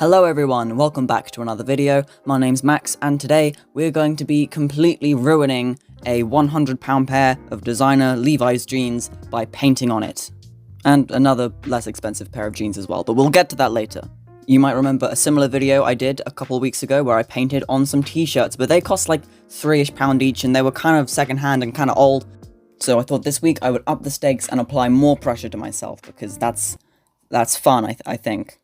Hello everyone, welcome back to another video. My name's Max, and today we're going to be completely ruining a £100 pair of designer Levi's jeans by painting on it. And another less expensive pair of jeans as well, but we'll get to that later. You might remember a similar video I did a couple weeks ago where I painted on some t-shirts, but they cost like £3ish each and they were kind of secondhand and kind of old. So I thought this week I would up the stakes and apply more pressure to myself, because that's fun, I think.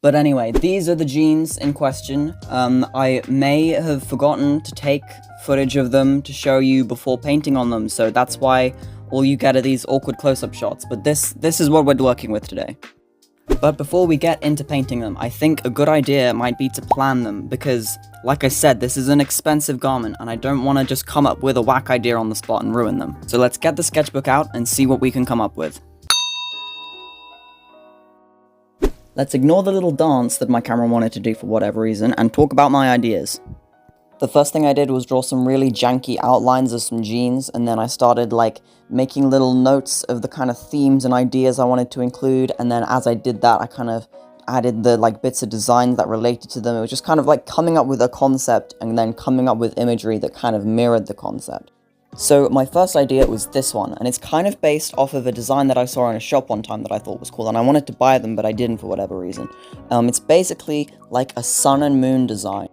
But anyway, these are the jeans in question. I may have forgotten to take footage of them to show you before painting on them, so that's why all you get are these awkward close-up shots, but this is what we're working with today. But before we get into painting them, I think a good idea might be to plan them, because, like I said, this is an expensive garment, and I don't want to just come up with a whack idea on the spot and ruin them. So let's get the sketchbook out and see what we can come up with. Let's ignore the little dance that my camera wanted to do for whatever reason, and talk about my ideas. The first thing I did was draw some really janky outlines of some jeans, and then I started like making little notes of the kind of themes and ideas I wanted to include, and then as I did that I kind of added the like bits of design that related to them. It was just kind of like coming up with a concept and then coming up with imagery that kind of mirrored the concept. So my first idea was this one, and it's kind of based off of a design that I saw in a shop one time that I thought was cool, and I wanted to buy them but I didn't for whatever reason. It's basically like a sun and moon design.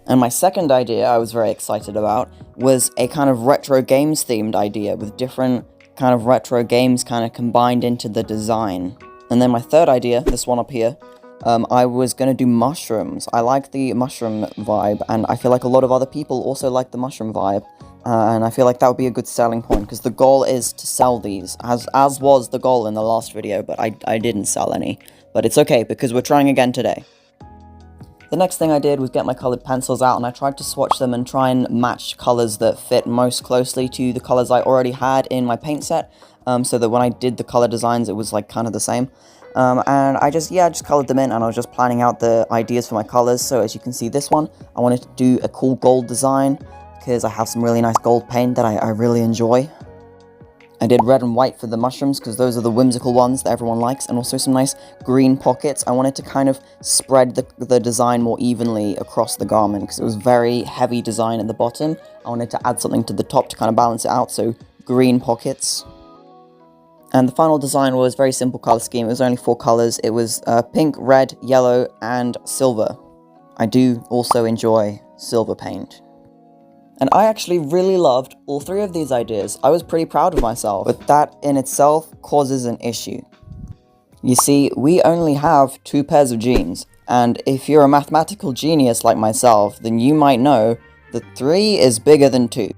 And my second idea I was very excited about was a kind of retro games themed idea with different kind of retro games kind of combined into the design. And then my third idea, this one up here, I was going to do mushrooms. I like the mushroom vibe, and I feel like a lot of other people also like the mushroom vibe. And I feel like that would be a good selling point, because the goal is to sell these, as was the goal in the last video, but I didn't sell any. But it's okay, because we're trying again today. The next thing I did was get my colored pencils out, and I tried to swatch them and try and match colors that fit most closely to the colors I already had in my paint set, so that when I did the color designs it was like kind of the same. And I just colored them in, and I was just planning out the ideas for my colors. So as you can see, this one, I wanted to do a cool gold design, because I have some really nice gold paint that I really enjoy. I did red and white for the mushrooms, because those are the whimsical ones that everyone likes, and also some nice green pockets. I wanted to kind of spread the design more evenly across the garment, because it was very heavy design at the bottom. I wanted to add something to the top to kind of balance it out, so green pockets. And the final design was a very simple color scheme. It was only 4 colors. It was pink, red, yellow, and silver. I do also enjoy silver paint. And I actually really loved all 3 of these ideas. I was pretty proud of myself, but that in itself causes an issue. You see, we only have 2 pairs of jeans, and if you're a mathematical genius like myself, then you might know that 3 is bigger than 2.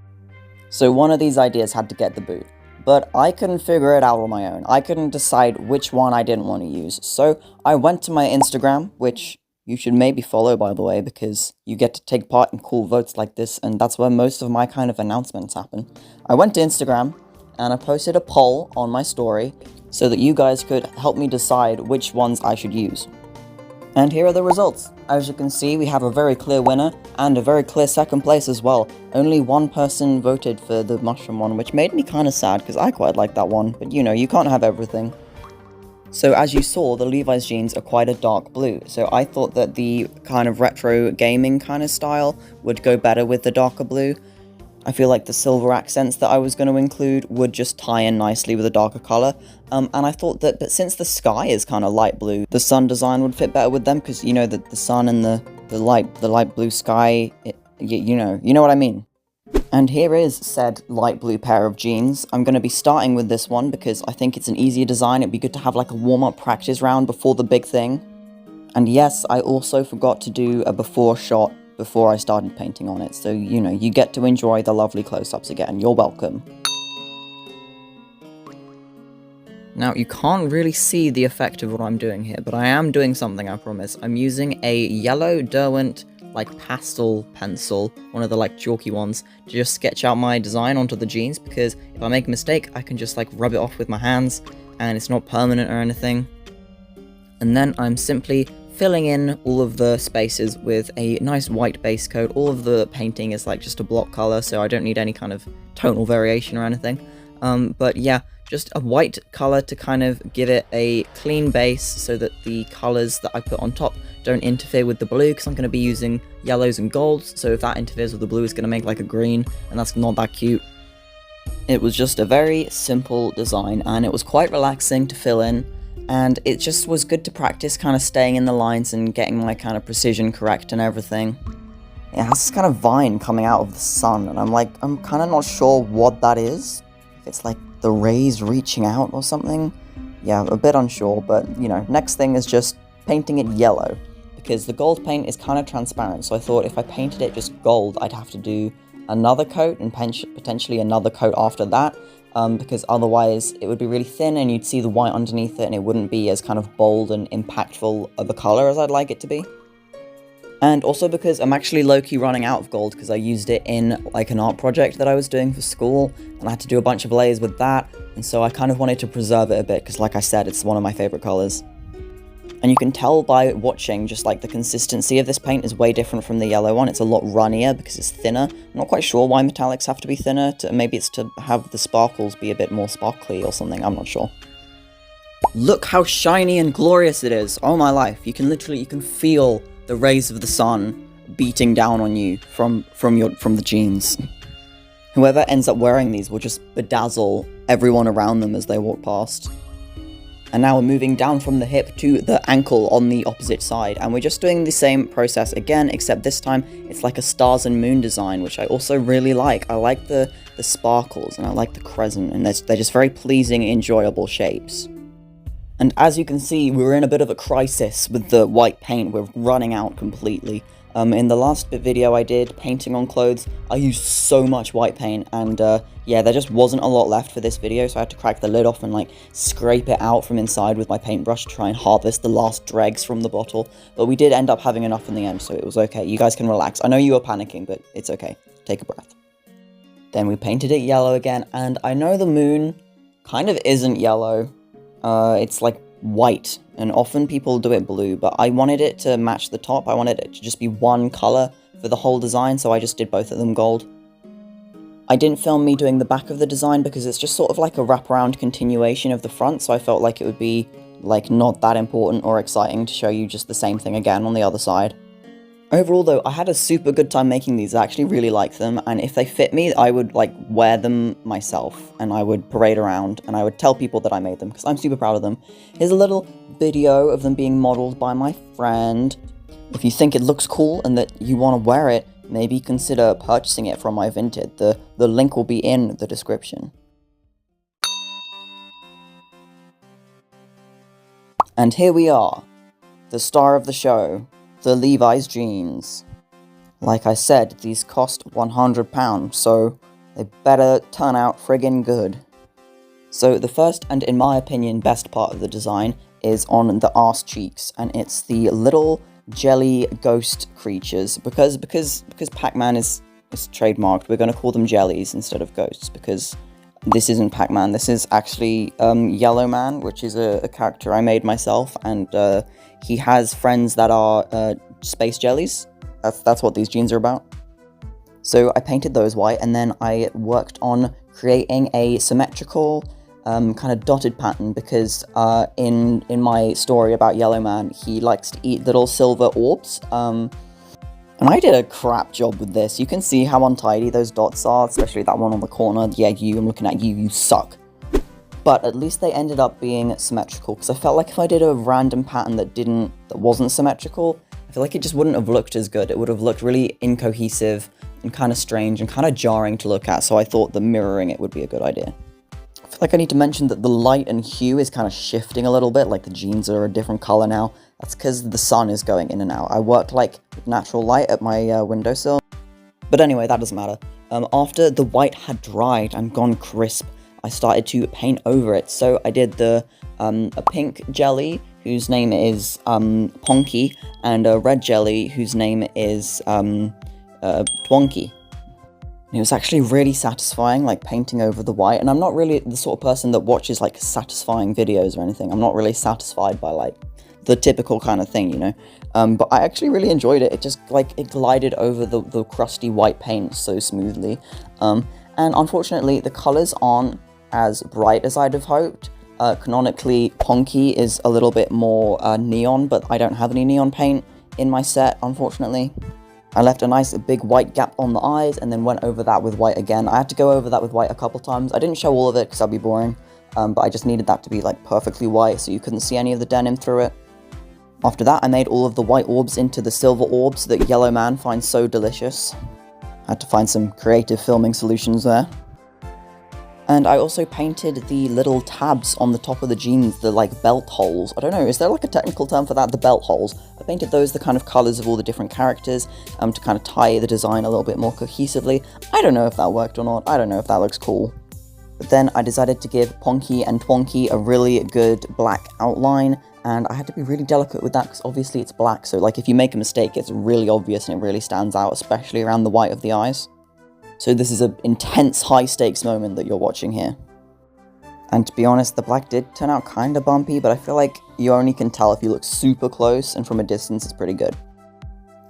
So one of these ideas had to get the boot. But I couldn't figure it out on my own. I couldn't decide which one I didn't want to use. So I went to my Instagram, which you should maybe follow, by the way, because you get to take part in cool votes like this, and that's where most of my kind of announcements happen. I went to Instagram, and I posted a poll on my story so that you guys could help me decide which ones I should use. And here are the results. As you can see, we have a very clear winner, and a very clear second place as well. Only one person voted for the mushroom one, which made me kind of sad, because I quite like that one, but you know, you can't have everything. So as you saw, the Levi's jeans are quite a dark blue, so I thought that the kind of retro gaming kind of style would go better with the darker blue. I feel like the silver accents that I was going to include would just tie in nicely with a darker color, and I thought that, but since the sky is kind of light blue, the sun design would fit better with them, because you know that the sun and the light blue sky, you know what I mean. And here is said light blue pair of jeans. I'm going to be starting with this one because I think it's an easier design. It'd be good to have like a warm-up practice round before the big thing. And yes, I also forgot to do a before shot before I started painting on it. So, you know, you get to enjoy the lovely close-ups again. You're welcome. Now, you can't really see the effect of what I'm doing here, but I am doing something, I promise. I'm using a yellow Derwent like pastel pencil, one of the like chalky ones, to just sketch out my design onto the jeans, because if I make a mistake I can just like rub it off with my hands and it's not permanent or anything. And then I'm simply filling in all of the spaces with a nice white base coat. All of the painting is like just a block color, so I don't need any kind of tonal variation or anything. But yeah, just a white color to kind of give it a clean base so that the colors that I put on top don't interfere with the blue, because I'm going to be using yellows and golds, so if that interferes with the blue, it's going to make like a green, and that's not that cute. It was just a very simple design, and it was quite relaxing to fill in, and it just was good to practice kind of staying in the lines and getting my kind of precision correct and everything. It has this kind of vine coming out of the sun, and I'm kind of not sure what that is. If it's like the rays reaching out or something. Yeah, a bit unsure, but you know, next thing is just painting it yellow, because the gold paint is kind of transparent, so I thought if I painted it just gold, I'd have to do another coat and potentially another coat after that, because otherwise it would be really thin and you'd see the white underneath it and it wouldn't be as kind of bold and impactful of a color as I'd like it to be. And also because I'm actually low-key running out of gold, because I used it in like an art project that I was doing for school, and I had to do a bunch of layers with that, and so I kind of wanted to preserve it a bit, because like I said, it's one of my favorite colors. And you can tell by watching, just like the consistency of this paint is way different from the yellow one. It's a lot runnier because it's thinner. I'm not quite sure why metallics have to be thinner. Maybe it's to have the sparkles be a bit more sparkly or something, I'm not sure. Look how shiny and glorious it is. Oh my life, you can feel the rays of the sun beating down on you from the jeans. Whoever ends up wearing these will just bedazzle everyone around them as they walk past. And now we're moving down from the hip to the ankle on the opposite side, and we're just doing the same process again, except this time it's like a stars and moon design, which I also really like. I like the sparkles, and I like the crescent, and they're just very pleasing, enjoyable shapes. And as you can see, we're in a bit of a crisis with the white paint. We're running out completely. In the last video I did, painting on clothes, I used so much white paint, and yeah, there just wasn't a lot left for this video, so I had to crack the lid off and like scrape it out from inside with my paintbrush to try and harvest the last dregs from the bottle. But we did end up having enough in the end, so it was okay. You guys can relax. I know you were panicking, but it's okay. Take a breath. Then we painted it yellow again, and I know the moon kind of isn't yellow. It's like white, and often people do it blue, but I wanted it to match the top. I wanted it to just be one color for the whole design, so I just did both of them gold. I didn't film me doing the back of the design because it's just sort of like a wraparound continuation of the front, so I felt like it would be like not that important or exciting to show you just the same thing again on the other side. Overall though, I had a super good time making these. I actually really like them, and if they fit me, I would like wear them myself, and I would parade around, and I would tell people that I made them, because I'm super proud of them. Here's a little video of them being modeled by my friend. If you think it looks cool and that you want to wear it, maybe consider purchasing it from my Vinted. The link will be in the description. And here we are, the star of the show. The Levi's jeans. Like I said, these cost £100, so they better turn out friggin' good. So the first, and in my opinion best part of the design, is on the arse cheeks, and it's the little jelly ghost creatures. Because Pac-Man is trademarked, we're going to call them jellies instead of ghosts, because this isn't Pac-Man, this is actually Yellow Man, which is a character I made myself, and he has friends that are space jellies. That's what these jeans are about. So I painted those white, and then I worked on creating a symmetrical kind of dotted pattern, because in my story about Yellow Man, he likes to eat little silver orbs. And I did a crap job with this. You can see how untidy those dots are, especially that one on the corner. Yeah, I'm looking at you, you suck. But at least they ended up being symmetrical, because I felt like if I did a random pattern that wasn't symmetrical, I feel like it just wouldn't have looked as good. It would have looked really incohesive and kind of strange and kind of jarring to look at, so I thought the mirroring it would be a good idea. I feel like I need to mention that the light and hue is kind of shifting a little bit, like the jeans are a different color now. That's because the sun is going in and out. I worked like with natural light at my windowsill. But anyway, that doesn't matter. After the white had dried and gone crisp, I started to paint over it. So I did a pink jelly, whose name is Ponky, and a red jelly, whose name is Twonky. And it was actually really satisfying, like painting over the white. And I'm not really the sort of person that watches like satisfying videos or anything. I'm not really satisfied by like the typical kind of thing, you know. But I actually really enjoyed it. It just like it glided over the crusty white paint so smoothly. And unfortunately, the colors aren't as bright as I'd have hoped. Canonically, Ponky is a little bit more neon, but I don't have any neon paint in my set, unfortunately. I left a nice big white gap on the eyes and then went over that with white again. I had to go over that with white a couple times. I didn't show all of it because that'd be boring, but I just needed that to be like perfectly white so you couldn't see any of the denim through it. After that, I made all of the white orbs into the silver orbs that Yellow Man finds so delicious. I had to find some creative filming solutions there. And I also painted the little tabs on the top of the jeans, the like belt holes. I don't know, is there like a technical term for that? The belt holes. I painted those the kind of colours of all the different characters to kind of tie the design a little bit more cohesively. I don't know if that worked or not. I don't know if that looks cool. But then I decided to give Ponky and Twonky a really good black outline, and I had to be really delicate with that because obviously it's black, so like if you make a mistake it's really obvious and it really stands out, especially around the white of the eyes. So this is an intense high-stakes moment that you're watching here. And to be honest, the black did turn out kinda bumpy, but I feel like you only can tell if you look super close, and from a distance it's pretty good.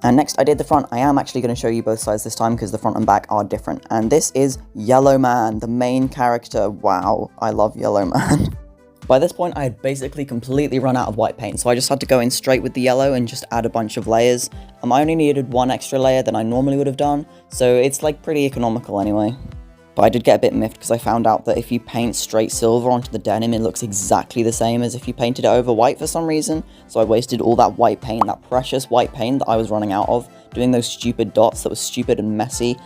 And next I did the front. I am actually going to show you both sides this time because the front and back are different. And this is Yellow Man, the main character. Wow, I love Yellow Man. By this point, I had basically completely run out of white paint, so I just had to go in straight with the yellow and just add a bunch of layers. I only needed one extra layer than I normally would have done, so it's like pretty economical anyway. But I did get a bit miffed because I found out that if you paint straight silver onto the denim, it looks exactly the same as if you painted it over white for some reason. So I wasted all that white paint, that precious white paint that I was running out of, doing those stupid dots that was stupid and messy.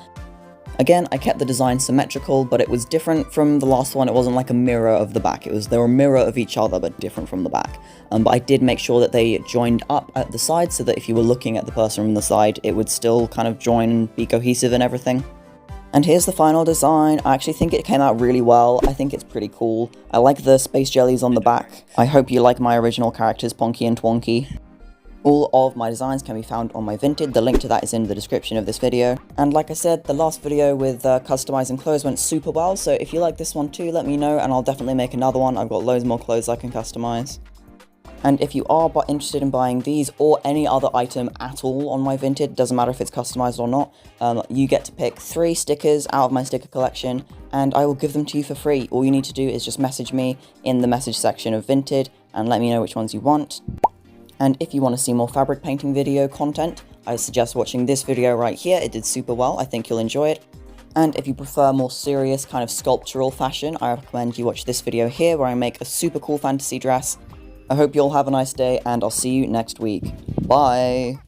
Again, I kept the design symmetrical, but it was different from the last one. It wasn't like a mirror of the back. They were a mirror of each other, but different from the back. But I did make sure that they joined up at the side so that if you were looking at the person from the side, it would still kind of join and be cohesive and everything. And here's the final design. I actually think it came out really well. I think it's pretty cool. I like the space jellies on the back. I hope you like my original characters, Ponky and Twonky. All of my designs can be found on my Vinted, the link to that is in the description of this video. And like I said, the last video with customizing clothes went super well, so if you like this one too, let me know and I'll definitely make another one. I've got loads more clothes I can customize. And if you are interested in buying these or any other item at all on my Vinted, doesn't matter if it's customized or not, you get to pick 3 stickers out of my sticker collection and I will give them to you for free. All you need to do is just message me in the message section of Vinted and let me know which ones you want. And if you want to see more fabric painting video content, I suggest watching this video right here. It did super well. I think you'll enjoy it. And if you prefer more serious kind of sculptural fashion, I recommend you watch this video here where I make a super cool fantasy dress. I hope you all have a nice day and I'll see you next week. Bye!